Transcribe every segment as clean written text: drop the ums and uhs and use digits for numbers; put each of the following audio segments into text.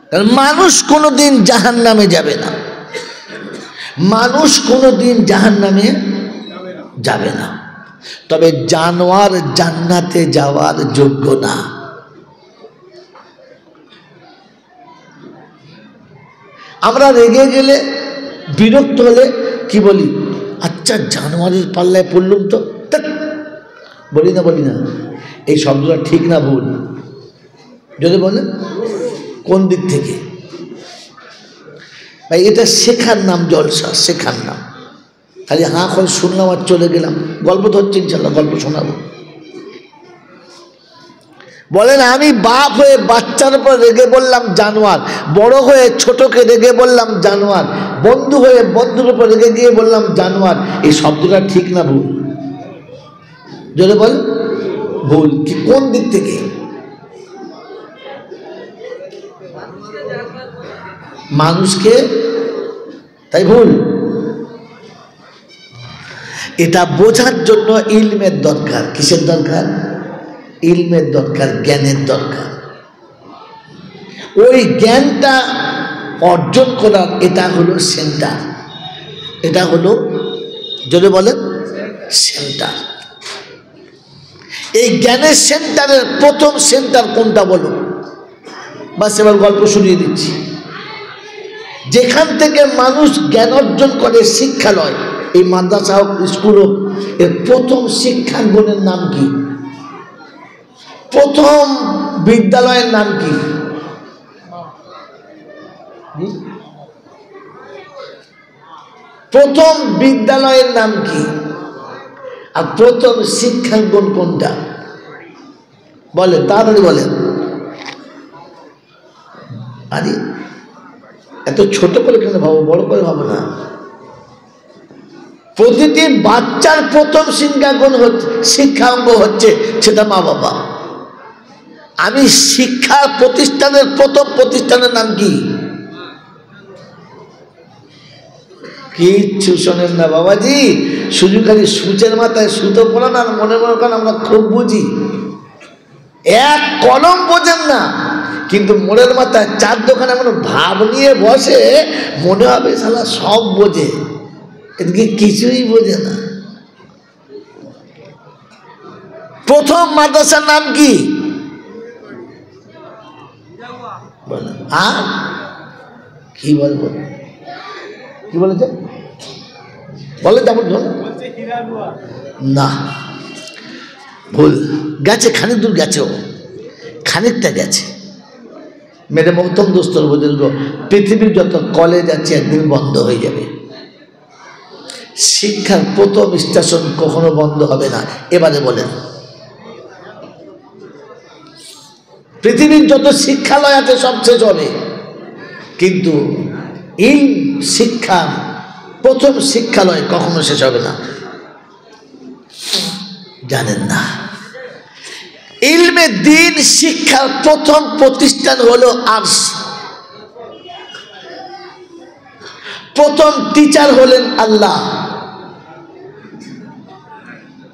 কারণ মানুষ কোনোদিন জাহান্নামে যাবে না, মানুষ কোনোদিন জাহান্নামে যাবে না, তবে জানোয়ার জান্নাতে যাওয়ার যোগ্য না। আমরা রেগে গেলে, বিরক্ত হলে কি বলি? আচ্ছা জানোয়ারের পাল্লায় পড়লুম তো, বলি না? বলি না? এই শব্দটা ঠিক না ভুল? যদি বলেন কোন দিক থেকে? ভাই এটা শেখার নাম, জলসা শেখার নাম। খালি হাঁ করে শুনলাম আর চলে গেলাম, গল্প তো হচ্ছে ইনশাল্লাহ, গল্প শোনাবো। বলেন আমি বাপ হয়ে বাচ্চার উপর রেগে বললাম জানোয়ার, বড় হয়ে ছোটকে রেগে বললাম জানোয়ার, বন্ধু হয়ে বন্ধুর উপর রেগে গিয়ে বললাম জানোয়ার, এই শব্দটা ঠিক না ভুল? যদি বল ভুল। কি কোন দিক থেকে? মানুষকে, তাই ভুল। এটা বোঝার জন্য ইলমের দরকার। কিসের দরকার? ইলমের দরকার, জ্ঞানের দরকার। ওই জ্ঞানটা অর্জন করার এটা হলো সেন্টার, এটা হলো যদি বলেন সেন্টার। এই জ্ঞানের সেন্টারের প্রথম সেন্টার কোনটা বলো? বাস এবার গল্প শুনিয়ে দিচ্ছি। যেখান থেকে মানুষ জ্ঞান অর্জন করে, শিক্ষালয়, এই মাদ্রাসা হোক, স্কুল হোক, এর প্রথম শিক্ষাঙ্গনের নাম কি? প্রথম বিদ্যালয়ের নাম কি? প্রথম বিদ্যালয়ের নাম কি? আর প্রথম শিক্ষাঙ্গন কোনটা? বলেন, তাড়াতাড়ি বলেন। আরে এত ছোট করে কেন ভাবো, বড় করে ভাবো না। প্রতিটি বাচ্চার প্রথম শিক্ষাঙ্গ হচ্ছে সেটা মা বাবা। আমি শিক্ষা প্রতিষ্ঠানের প্রথম প্রতিষ্ঠানের নাম কি? কিচ্ছু শোনেন না বাবাজি, শুধু খালি সূচের মাথায় সুতো পড়ান আর মনে মনে করেন আমরা খুব বুঝি। এক কলম বোঝেন না, কিন্তু মনের মাথায় চার দোকানে এমন ভাব নিয়ে বসে, মনে হবে শালা সব বোঝে, এদিকে কিছুই বোঝে না। প্রথম মাদ্রাসার নাম কি? কি বলবো, কি বলেছে? বলে তেমন না, ভুল গেছে, খানিক দূর গেছে, খানিকটা গেছে। মেরে মহতম দোস্তর বুজুর্গ, পৃথিবীর যত কলেজ আছে একদিন বন্ধ হয়ে যাবে। শিক্ষার প্রথম স্টেশন কখনো বন্ধ হবে না। এবারে বলেন, পৃথিবীর যত শিক্ষালয় আছে সব শেষ হবে, কিন্তু এই শিক্ষা প্রথম শিক্ষালয় কখনো শেষ হবে না। জানেন না, ইলমে দ্বীন শিক্ষার প্রথম প্রতিষ্ঠান হলো আরশ। প্রথম টিচার হলেন আল্লাহ,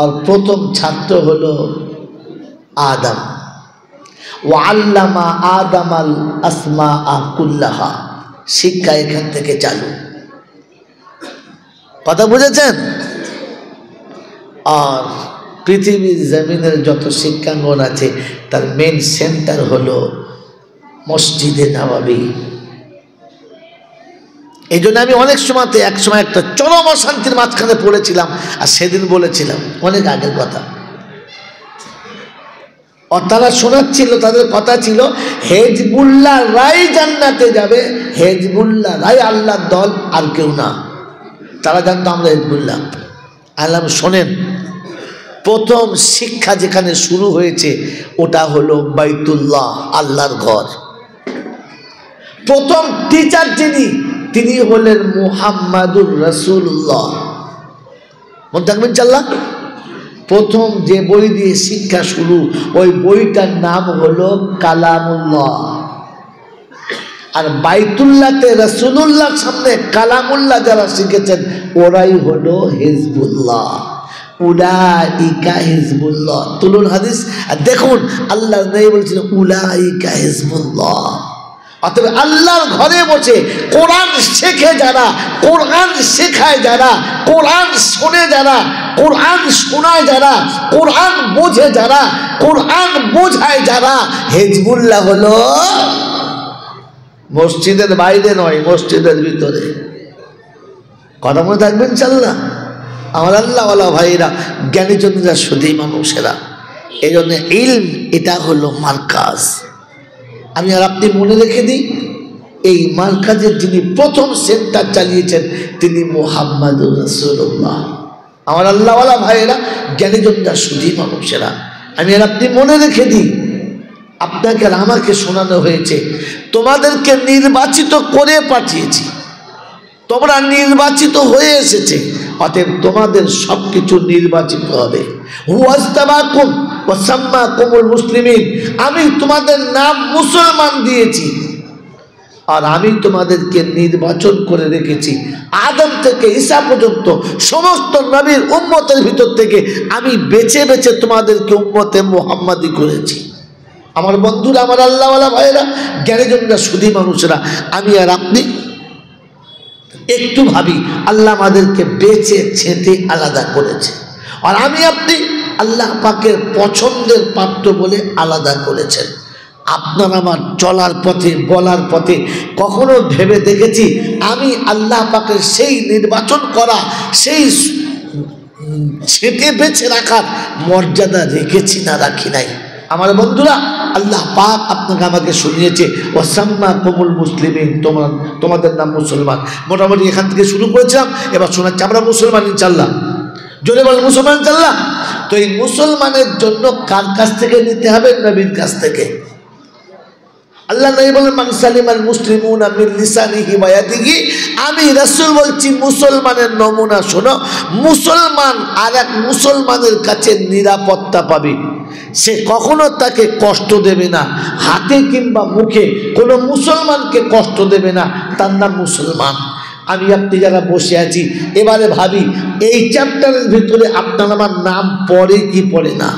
আর প্রথম ছাত্র হলো আদম। ওয়াল্লামা আদামাল আসমাআ কুল্লাহা। শিক্ষা এখান থেকে চালু। কথা বুঝেছেন? আর পৃথিবীর জমিনের যত শিক্ষাঙ্গন আছে তার মেন সেন্টার হলো মসজিদে নববী। এই জন্য আমি অনেক সময়তে একসময় একটা চরম অশান্তির মাঝখানে পড়েছিলাম, আর সেদিন বলেছিলাম, অনেক আগের কথা, আর তারা শোনাচ্ছিল, তাদের কথা ছিল হেজবুল্লাহ রাই জান্নাতে যাবে, হেজবুল্লাহ রাই আল্লাহর দল, আর কেউ না। তারা জানতো আমরা হেজবুল্লাহ। আল্লাহ শোনেন, প্রথম শিক্ষা যেখানে শুরু হয়েছে ওটা হলো বাইতুল্লাহ, আল্লাহর ঘর। প্রথম টিচার যিনি, তিনি হলেন মুহাম্মাদুর রাসূলুল্লাহ। মনে থাকবেন ইনশাআল্লাহ। প্রথম যে বই দিয়ে শিক্ষা শুরু, ওই বইটার নাম হলো কালামুল্লাহ। আর বাইতুল্লাহতে রাসূলুল্লাহর সামনে কালামুল্লাহ যারা শিখেছেন ওরাই হলো হিজবুল্লাহ। উলাইকা হিজবুল্লাহ। তুলুন হাদিস আর দেখুন, আল্লাহ নবী বলছেন উলাইকা হিজবুল্লাহ। অতএব আল্লাহর ঘরে বসে কোরআন শেখে যারা, কোরআন শেখায় যারা, কোরআন শোনে যারা, কোরআন শোনায় যারা, কোরআন বোঝে যারা, কোরআন বোঝায় যারা, হিজবুল্লাহ হলো মসজিদের বাইরে নয়, মসজিদের ভিতরে। কথা মনে থাকবেন ইনশাআল্লাহ। আমার আল্লাহওয়ালা ভাইরা, জ্ঞানীজনরা, শুধু মানুষেরা, এই জন্য ইলম এটা হলো মার্কাজ। আমি আর আপনি মনে রেখে দিই, এই মার্কাজের যিনি প্রথম সেন্টার চালিয়েছেন তিনি মুহাম্মাদুর রাসূলুল্লাহ। আমার আল্লাহওয়ালা ভাইয়েরা, জ্ঞানীজনরা, শুধু মানুষেরা, আমি আর আপনি মনে রেখে দিই, আপনাকে আর আমাকে শোনানো হয়েছে তোমাদেরকে নির্বাচিত করে পাঠিয়েছি, তোমরা নির্বাচিত হয়ে এসেছে, অতএব তোমাদের সব কিছু নির্বাচিত হবে। হুয়াজতাবাকুম ওয়া সাম্মাকুমুল মুসলিমিন, আমি তোমাদের নাম মুসলমান দিয়েছি, আর আমি তোমাদেরকে নির্বাচন করে রেখেছি আদম থেকে ঈসা পর্যন্ত সমস্ত নবীর উম্মতের ভিতর থেকে আমি বেছে বেছে তোমাদেরকে উম্মতে মুহাম্মাদি করেছি। আমার বন্ধুরা, আমার আল্লাহওয়ালা ভাইয়েরা, জ্ঞানীজনরা, শুধু মানুষেরা, আমি আর আপনি একটু ভাবি, আল্লাহ আমাদেরকে বেছে ছেঁটে আলাদা করেছে, আর আমি আপনি আল্লাহ পাকের পছন্দের পাত্র বলে আলাদা করেছেন। আপনার আমার চলার পথে, বলার পথে কখনো ভেবে দেখেছি আমি আল্লাহ পাকের সেই নির্বাচন করা, সেই ছেঁটে বেছে রাখার মর্যাদা রেখেছি না রাখি নাই? আমার বন্ধুরা, আল্লাহ পাক আপনাকে আমাকে শুনিয়েছে ওয়াসাম্মাকুমুল মুসলিমিন, তোমাদের নাম মুসলমান। মোটামুটি এখান থেকে শুরু করেছিলাম, এবার শোনাচ্ছি আমরা মুসলমান ইনশাআল্লাহ। জোরে বল মুসলমান ইনশাআল্লাহ। তো এই মুসলমানের জন্য কার কাছ থেকে নিতে হবে? নবীর কাছ থেকে। আল্লাহ নবী বলেন মান সালিমাল মুসলিমুনা মিন লিসানিহি ওয়া ইয়াদিহি। আমি রাসূল বলছি মুসলমানের নমুনা শোনো। মুসলমান আর এক মুসলমানের কাছে নিরাপত্তা পাবে, সে কখনো তাকে কষ্ট দেবে না, হাতে কিংবা মুখে কোনো মুসলমানকে কষ্ট দেবে না, তার নাম মুসলমান। আমি আপনি যারা বসে আছি, এবারে ভাবি এই চ্যাপ্টারের ভিতরে আপনার আমার নাম পড়ে কি পড়ে না?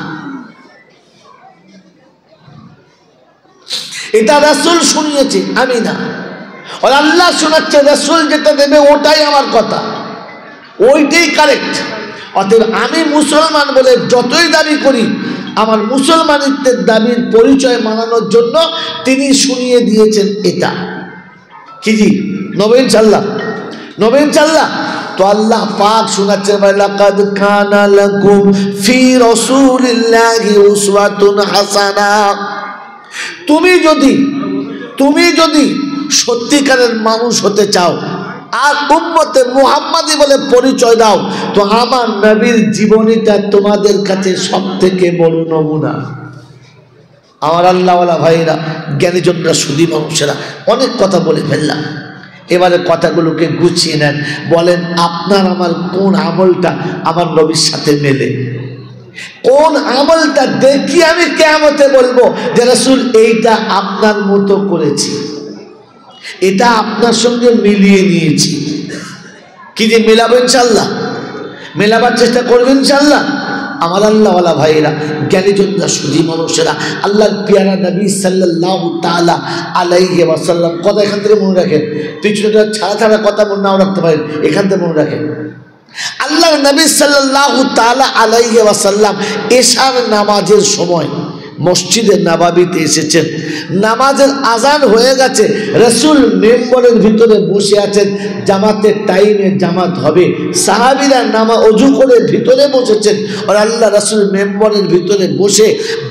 এটা রাসূল শুনিয়েছে, আমি না। আর আল্লাহ শোনাচ্ছে, রাসূল যেটা দেবে ওটাই আমার কথা, ওইটাই কারেক্ট। অতএব আমি মুসলমান বলে যতই দাবি করি, আমার মুসলমানিত্বের দাবির পরিচয় মানানোর জন্য তিনি শুনিয়ে দিয়েছেন এটা কি জি নবীন সাল্লাহ, নবীন সাল্লাহ। তো আল্লাহ পাক শোনাচ্ছেন লাকাদ কানা লাকুম ফি রাসূলিল্লাহি উসওয়াতুন হাসানা। তুমি যদি সত্যিকারের মানুষ হতে চাও আর উম্মতে মুহাম্মাদি বলে পরিচয় দাও, তো আমার নবীর জীবনীটা তোমাদের কাছে সব থেকে বড় নমুনা। আমার আল্লাহওয়ালা ভাইরা, জ্ঞানীজনরা, শুধু মানুষেরা, অনেক কথা বলে ফেললাম, এবারে কথাগুলোকে গুছিয়ে নেন। বলেন আপনার আমার কোন আমলটা আমার নবীর সাথে মেলে? কোন আমলটা দেখি আমি কিয়ামতে বলবো যে রাসূল এইটা আপনার মতো করেছি, এটা আপনার সঙ্গে মিলিয়ে নিয়েছি? কি যে মেলাবো ইনশাআল্লাহ, মেলাবার চেষ্টা করবেন ইনশাআল্লাহ। আমার আল্লাহওয়ালা ভাইয়েরা, জ্ঞানীজনরা, শুধু মানুষেরা, আল্লাহর পিয়ারা নবী সাল্লাল্লাহু তাআলা আলাইহি ওয়াসাল্লাম, কথা এখান থেকে মনে রাখেন, পিছনে ছাড়া কথা মনে নাও রাখতে পারেন, এখান থেকে মনে রাখেন। আল্লাহর নবী সাল্লাল্লাহু তাআলা আলাইহি ওয়াসাল্লাম এশার নামাজের সময় মসজিদে নববীতে এসেছেন, নামাজের আজান হয়ে গেছে, রাসূল মেম্বরের ভিতরে বসে আছেন, জামাতের টাইমে জামাত হবে, সাহাবীরা ওযু করে ভিতরে বসেছেন, আর আল্লাহ রাসূল মেম্বরের ভিতরে বসে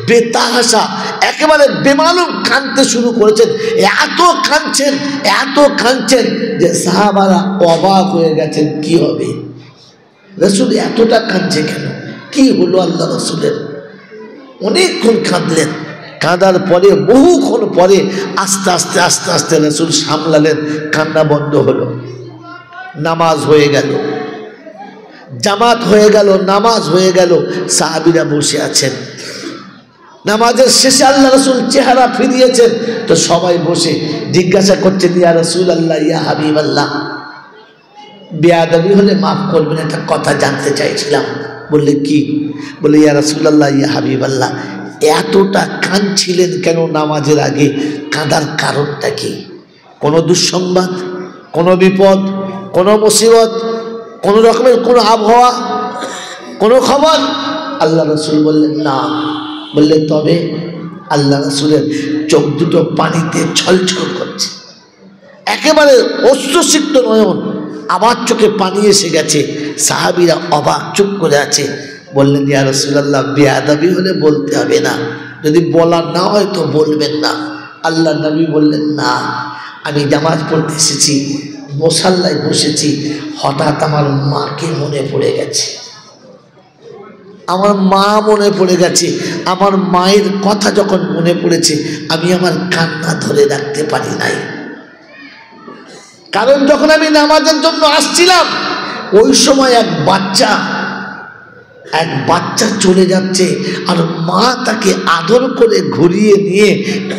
বেতাহাসা একেবারে বেমালুম কাঁদতে শুরু করেছেন। এত কাঁদছেন যে সাহাবারা অবাক হয়ে গেছেন, কি হবে রাসূল এতটা কাঁদছে কেন, কি হলো আল্লাহ রাসূলের? অনেকক্ষণ কাঁদলেন, কাঁদার পরে বহুক্ষণ পরে আস্তে আস্তে রাসূল সামলালেন, কান্না বন্ধ হলো, নামাজ হয়ে গেল, জামাত হয়ে গেল, নামাজ হয়ে গেল, সাহাবীরা বসে আছেন। নামাজের শেষে আল্লাহ রাসূল চেহারা ফিরিয়েছেন, তো সবাই বসে জিজ্ঞাসা করছেন, ইয়া রাসূলুল্লাহ, ইয়া হাবিবাল্লাহ, বেয়াদবি হলে মাফ করবেন, একটা কথা জানতে চাইছিলাম। বললে কি? বলে ইয়া রাসূলুল্লাহ, ইয়া হাবিবাল্লাহ, এতটা কাঁদছিলেন কেন নামাজের আগে? কাঁদার কারণটা কি? কোনো দুঃসংবাদ, কোনো বিপদ, কোনো মুসিবত, কোনো রকমের কোনো আবহাওয়া, কোনো খবর? আল্লাহ রসুল বললেন না। বললেন তবে? আল্লাহ রসুলের চোখ দুটো পানিতে ছলছল করছে, একেবারে অশ্রুসিক্ত নয়ন, আবার চোখে পানি এসে গেছে। সাহাবীরা অবাক, চুপ করে আছে। বললেন ইয়া রাসূলুল্লাহ, বেয়াদবি হলে বলতে হবে না, যদি বলার না হয় তো বলবেন না। আল্লাহ নবী বললেন না, আমি নামাজ পড়তে এসেছি, মুসাল্লায় বসেছি, হঠাৎ আমার মাকে মনে পড়ে গেছে, আমার মা মনে পড়ে গেছে। আমার মায়ের কথা যখন মনে পড়েছে, আমি আমার কান্না ধরে রাখতে পারি নাই। কারণ যখন আমি নামাজের জন্য আসছিলাম, ওই সময় এক বাচ্চা চলে যাচ্ছে, আর মা তাকে আদর করে ঘুরিয়ে নিয়ে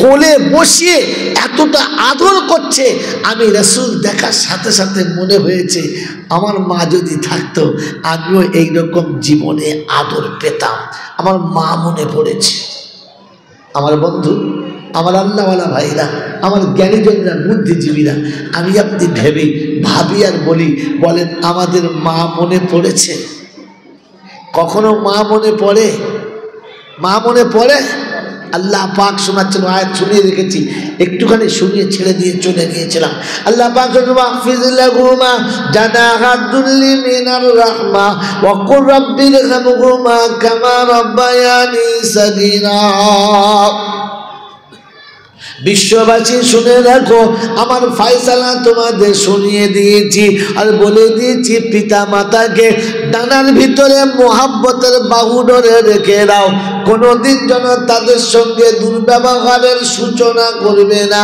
কোলে বসিয়ে এতটা আদর করছে। আমি রাসূল দেখার সাথে সাথে মনে হয়েছে, আমার মা যদি থাকতো আমিও এইরকম জীবনে আদর পেতাম। আমার মা মনে পড়েছে। আমার বন্ধু, আমার আল্লাহওয়ালা ভাইরা, আমার জ্ঞানীজনরা, বুদ্ধিজীবীরা, আমি আপনি ভাবি আর বলেন আমাদের মা মনে পড়েছে? কখনো মা মনে পড়ে? মা মনে পড়ে? আল্লাহ পাক শোনাচ্ছেন, আয়াত শুনিয়ে রেখেছি, একটুখানি শুনিয়ে ছেড়ে দিয়ে চলে গিয়েছিলাম। আল্লাহ পাক ওয়াহফিজ লাহুমা জানাহা যুল্লি মিনার রাহমা ওয়া কুর রাব্বিরহামহুমা কামা রাব্বায়ানি সাগীরা। বিশ্ববাসী শুনে রাখো, আমার ফয়সালা তোমাদের শুনিয়ে দিয়েছি আর বলে দিয়েছি, পিতা মাতাকে ডানার ভিতরে মোহাব্বতের বাহু ধরে রেখে দাও, কোনোদিন যেন তাদের সঙ্গে দুর্ব্যবহারের সূচনা করবে না,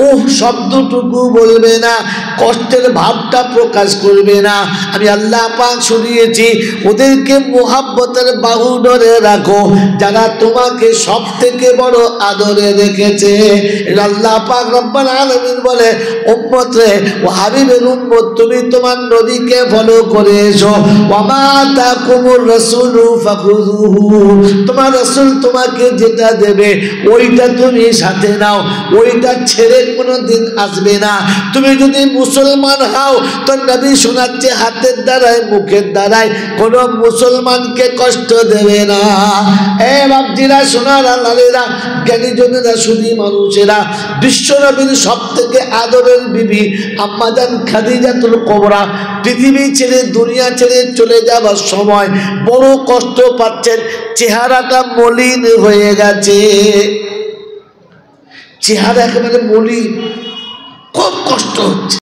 ওহ শব্দটুকু বলবে না, কষ্টের ভাবটা প্রকাশ করবে না। আমি আল্লাহ পাক শুনিয়েছি, ওদেরকে মোহাব্বতের বাহু ধরে রাখো, যারা তোমাকে সব থেকে বড় আদরে রেখেছে। আল্লাহ পাক রব্বুল আলামিন বলে, উম্মত রে, ও হাবিবের উম্মত, তুমি তোমার নবীকে ফলো করে এসো। ওয়া মা আতাকুমুর রাসূলু ফাখুযুহু, তোমার রাসূল তোমাকে যেটা দেবে ওইটা তুমি সাথে নাও, ওইটা ছেড়ে কোনোদিন আসবে না। তুমি যদি মুসলমান হও তো নবী শোনাচ্ছে, হাতের দ্বারায় মুখের দ্বারায় কোনো মুসলমানকে কষ্ট দেবে না। এ বাপজিরা, সোনার লালেরা, জ্ঞানীজনেরা, শুধু মানুষেরা, বিশ্বনবীর সব থেকে আদরের বিবি আম্মাজান খাদিজাতুল কুবরা পৃথিবী ছেড়ে, দুনিয়া ছেড়ে চলে যাবার সময় বড় কষ্ট পাচ্ছেন, চেহারাটা মলিন হয়ে গেছে, চেহারা একেবারে মলিন, খুব কষ্ট হচ্ছে।